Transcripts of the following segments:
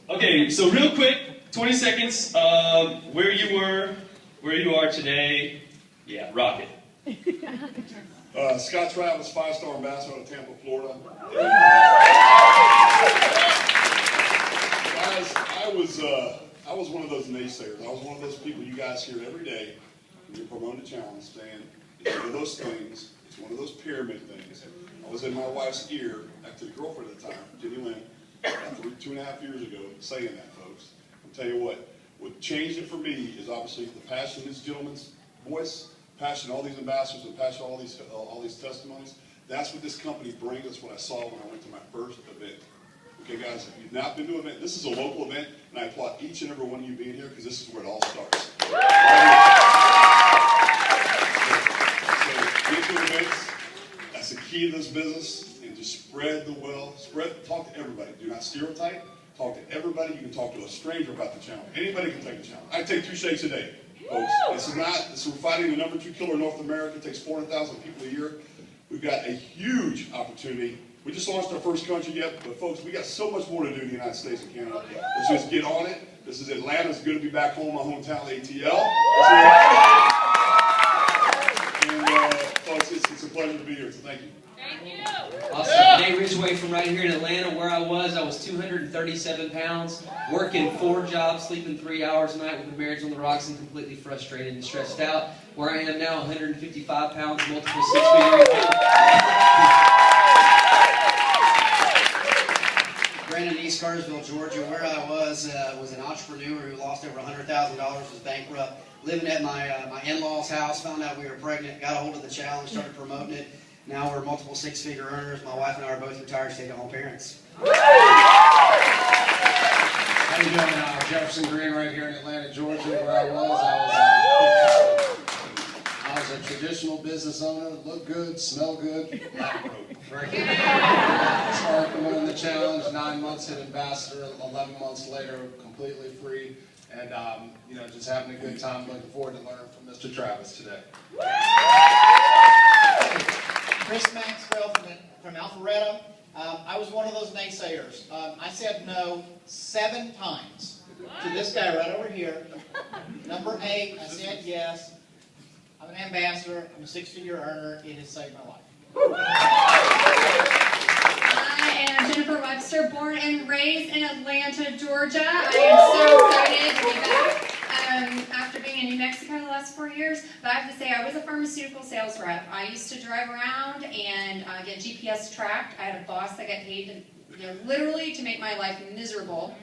Okay, so real quick, 20 seconds of where you were, where you are today. Yeah, rock it. Scott Travis, 5-star ambassador of Tampa, Florida. Guys, I was one of those naysayers. I was one of those people you guys hear every day when you're promoting a challenge saying, it's one of those things, it's one of those pyramid things. I was in my wife's ear, actually the girlfriend at the time, Jenny Lynn, about 2.5 years ago, saying that, folks. I'll tell you what changed it for me is obviously the passion of this gentleman's voice, passion of all these ambassadors, and passion of all these testimonies. That's what this company brings. That's what I saw when I went to my first event. Okay, guys, if you've not been to an event, this is a local event, and I applaud each and every one of you being here because this is where it all starts. So get to events. That's the key to this business, and just spread the wealth. Talk to everybody. Do not stereotype. Talk to everybody. You can talk to a stranger about the challenge. Anybody can take the challenge. I take 2 shakes a day, folks. We're fighting the #2 killer in North America. It takes 400,000 people a year. We've got a huge opportunity. We just launched our first country yet, but folks, we got so much more to do in the United States and Canada. Let's just get on it. This is Atlanta. It's good to be back home, my hometown, ATL. And folks, it's a pleasure to be here, so thank you. Thank you. Awesome. Nate Ridgway from right here in Atlanta, where I was 237 pounds, working 4 jobs, sleeping 3 hours a night with a marriage on the rocks, and completely frustrated and stressed out. Where I am now, 155 pounds, multiple 6-figure income. Brandon, East Cartersville, Georgia, where I was an entrepreneur who lost over $100,000, was bankrupt, living at my in-laws' house, found out we were pregnant, got a hold of the challenge, started promoting it. Now we're multiple 6-figure earners. My wife and I are both retired stay-at-home parents. How you doing? Jefferson Green right here in Atlanta, Georgia, where I was a traditional business owner, look good, smell good, black rope. Started promoting the challenge, 9 months hit ambassador, 11 months later, completely free, and just having a good time. Looking forward to learning from Mr. Travis today. Chris Maxwell from Alpharetta. I was one of those naysayers. I said no 7 times to this guy right over here. Number 8, I said yes. I'm an ambassador. I'm a 6-figure earner. It has saved my life. I am Jennifer Webster, born and raised in Atlanta, Georgia. I am so excited to be back after being in New Mexico the last 4 years. But I have to say, I was a pharmaceutical sales rep. I used to drive around and get GPS tracked. I had a boss that got paid literally to make my life miserable.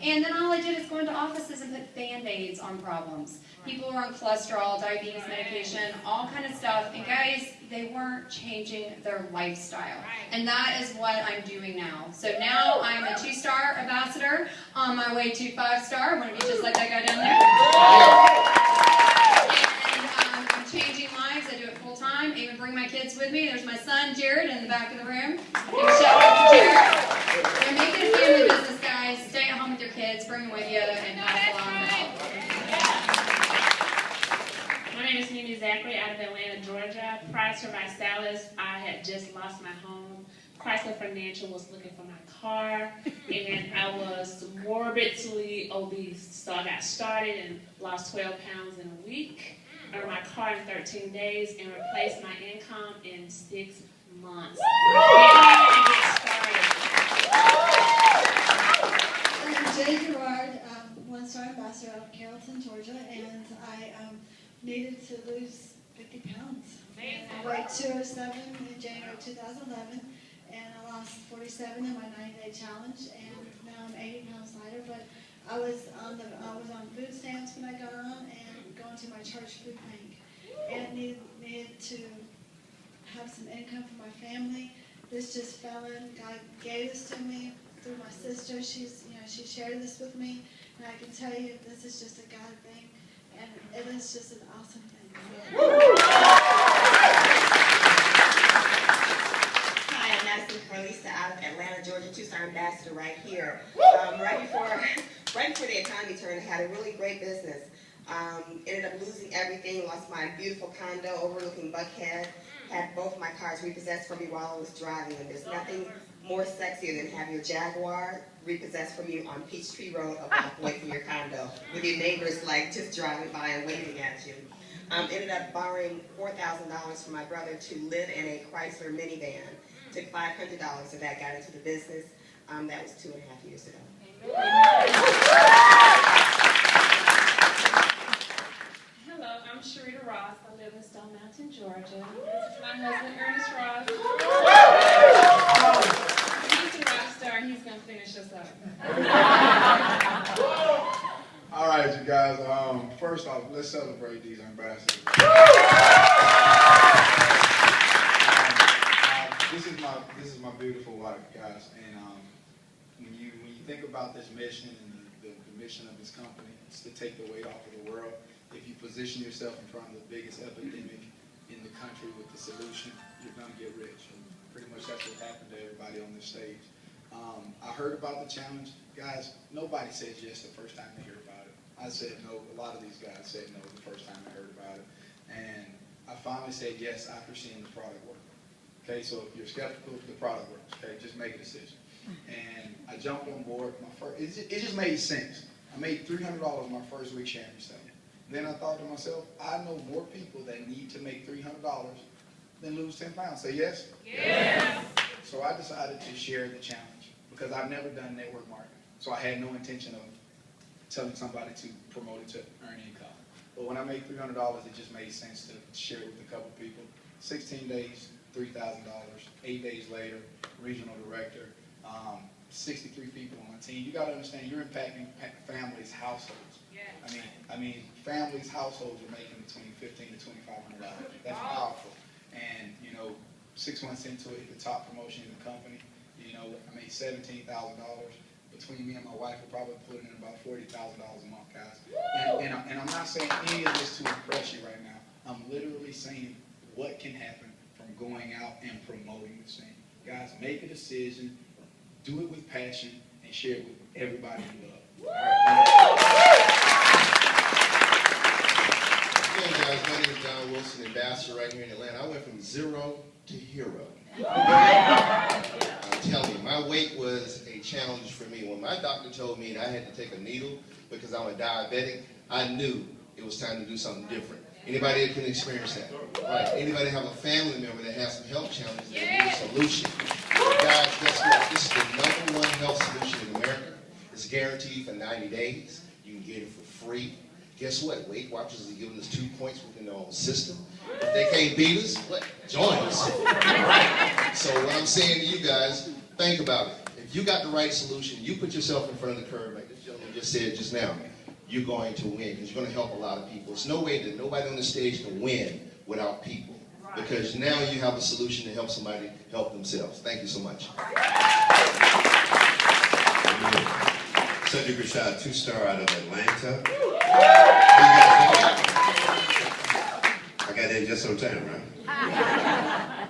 And then all I did is go into offices and put Band-Aids on problems. People were on cholesterol, diabetes medication, all kind of stuff. And guys, they weren't changing their lifestyle. And that is what I'm doing now. So now I'm a 2-star ambassador on my way to 5-star. I want to be just like that guy down there. And I'm changing lives. I do it full time. I even bring my kids with me. There's my son, Jared, in the back of the room. Give a shout out to Jared. We're making a family business, guys. Stay at home with your kids. Bring them with you and pass along the help. My name is Mimi Zachary out of Atlanta, Georgia. Prior to ViSalus, I had just lost my home. Chrysler Financial was looking for my car, and I was morbidly obese. So I got started and lost 12 pounds in a week, earned my car in 13 days, and replaced my income in 6 months. I'm Jay Gerard, 1-star ambassador out of Carrollton, Georgia, and I needed to lose 50 pounds. I weighed 207 in January 2011, and I lost 47 in my 90-day challenge, and now I'm 80 pounds lighter. But I was on food stamps when I got on, and going to my church food bank, and needed to have some income for my family. This just fell in. God gave this to me through my sister. She shared this with me, and I can tell you this is just a God thing, and it is just an awesome thing. Hi, I'm Madison Carlisa out of Atlanta, Georgia, 2-star ambassador right here. Right before the economy turned, I had a really great business. Ended up losing everything, lost my beautiful condo overlooking Buckhead, had both my cars repossessed from me while I was driving, and there's nothing more sexier than have your Jaguar repossessed from you on Peachtree Road a block away from your condo, with your neighbors like just driving by and waving at you. Ended up borrowing $4,000 from my brother to live in a Chrysler minivan. Took $500 of that, got into the business. That was 2.5 years ago. Hello, I'm Sharita Ross. I live in Stone Mountain, Georgia. This is my husband, Ernest Ross. He's a rock star, and he's going to finish us up. All right, you guys. First off, let's celebrate these ambassadors. This is my beautiful wife, guys. And when you think about this mission and the mission of this company, it's to take the weight off of the world. If you position yourself in front of the biggest epidemic in the country with the solution, you're gonna get rich. And pretty much that's what happened to everybody on this stage. I heard about the challenge, guys. Nobody says yes the first time they hear about it. I said no. A lot of these guys said no the first time they heard about it, and I finally said yes after seeing the product work. Okay, so if you're skeptical, the product works. Okay, just make a decision. And I jumped on board. It just made sense. I made $300 my first week sharing selling. Then I thought to myself, I know more people that need to make $300 than lose 10 pounds. Say yes? Yes. So I decided to share the challenge because I've never done network marketing. So I had no intention of telling somebody to promote it to earn income. But when I made $300, it just made sense to share it with a couple people. 16 days, $3,000. 8 days later, regional director, 63 people on my team. You got to understand, you're impacting families' households. I mean, families' households are making between $1,500 to $2,500. That's powerful. And 6 months into it, the top promotion in the company. I made $17,000. Between me and my wife, we're probably putting in about $40,000 a month, guys. And I'm not saying any of this to impress you right now. I'm literally saying what can happen from going out and promoting this thing. Guys, make a decision, do it with passion, and share it with everybody you love. All right, Hey guys, my name is John Wilson, ambassador right here in Atlanta. I went from 0 to hero. I'm telling you, my weight was a challenge for me. When my doctor told me that I had to take a needle because I'm a diabetic, I knew it was time to do something different. Anybody that can experience that? Right. Anybody have a family member that has some health challenges that need a solution? Guys, guess what? This is the #1 health solution in America. It's guaranteed for 90 days. You can get it for free. Guess what? Weight Watchers are giving us 2 points within their own system. If they can't beat us, what? Join us. So what I'm saying to you guys, think about it. If you got the right solution, you put yourself in front of the curve, like this gentleman just said just now, you're going to win because you're going to help a lot of people. There's no way that nobody on the stage can win without people because now you have a solution to help somebody help themselves. Thank you so much. Cedric Rashad, 2-star out of Atlanta. I got in just on time, right?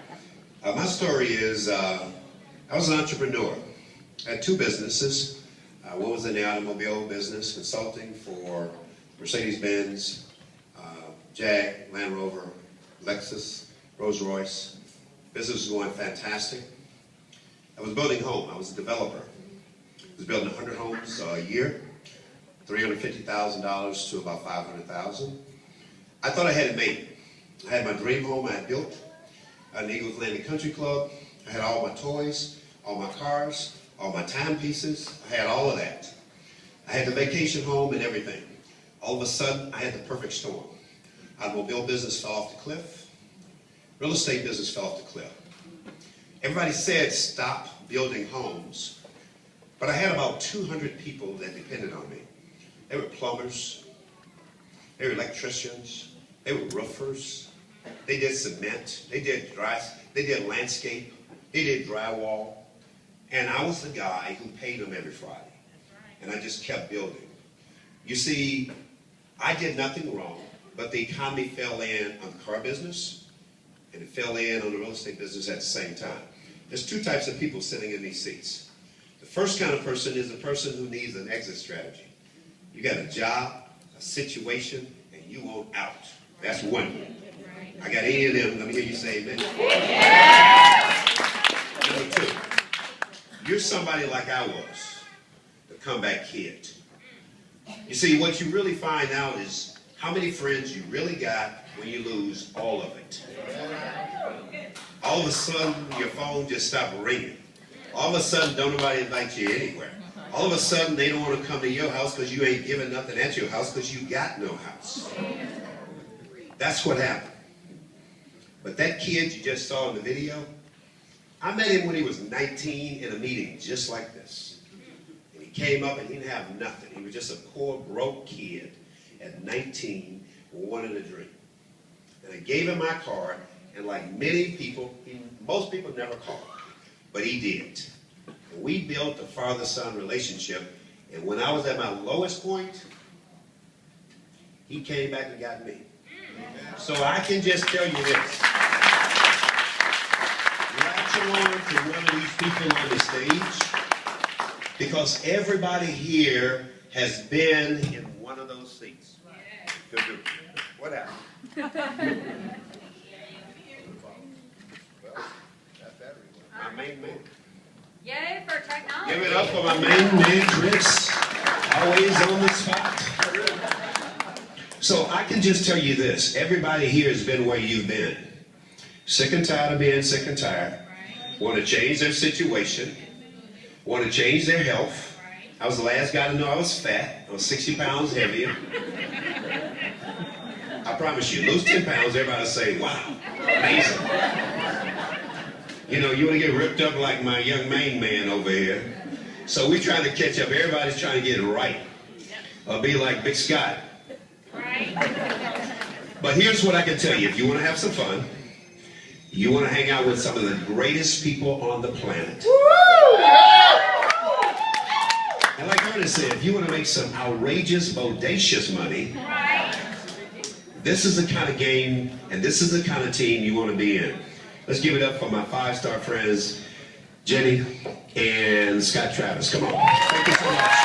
My story is, I was an entrepreneur. I had 2 businesses. One was in the automobile business, consulting for Mercedes-Benz, Jag, Land Rover, Lexus, Rolls-Royce. Business was going fantastic. I was building homes. I was a developer. I was building 100 homes a year, $350,000 to about $500,000. I thought I had it made. I had my dream home I had built at the Eagles Landing Country Club. I had all my toys, all my cars, all my timepieces. I had all of that. I had the vacation home and everything. All of a sudden, I had the perfect storm. Automobile business fell off the cliff. Real estate business fell off the cliff. Everybody said stop building homes. But I had about 200 people that depended on me. They were plumbers. They were electricians. They were roofers. They did cement. They did landscape. They did drywall. And I was the guy who paid them every Friday. And I just kept building. You see, I did nothing wrong, but the economy fell in on the car business, and it fell in on the real estate business at the same time. There's 2 types of people sitting in these seats. The first kind of person is the person who needs an exit strategy. You got a job, a situation, and you want out. That's one. I got 80 of them. Let me hear you say amen. Number 2, you're somebody like I was. comeback kid. You see, what you really find out is how many friends you really got when you lose all of it. All of a sudden, your phone just stopped ringing. All of a sudden, don't nobody invite you anywhere. All of a sudden, they don't want to come to your house because you ain't giving nothing at your house because you got no house. That's what happened. But that kid you just saw in the video, I met him when he was 19 in a meeting just like this. And he came up and he didn't have nothing. He was just a poor, broke kid at 19 who wanted a dream. And I gave him my card, and like many people, most people never call, but he did. And we built a father-son relationship, and when I was at my lowest point, he came back and got me. So I can just tell you this. Latch on to one of these people on the stage, because everybody here has been in one of those seats. What happened? My main man. Yay for technology. Give it up for my main man, Chris. Always on the spot. So I can just tell you this. Everybody here has been where you've been. Sick and tired of being sick and tired. Want to change their situation. Want to change their health. I was the last guy to know I was fat. I was 60 pounds heavier. I promise you, lose 10 pounds, everybody will say, wow, amazing. You know, you want to get ripped up like my young main man over here. So we're trying to catch up. Everybody's trying to get it right. Or be like Big Scott. But here's what I can tell you. If you want to have some fun, you want to hang out with some of the greatest people on the planet. And like Ernest said, if you want to make some outrageous, bodacious money, this is the kind of game and this is the kind of team you want to be in. Let's give it up for my five-star friends, Jenny and Scott Travis. Come on. Thank you so much.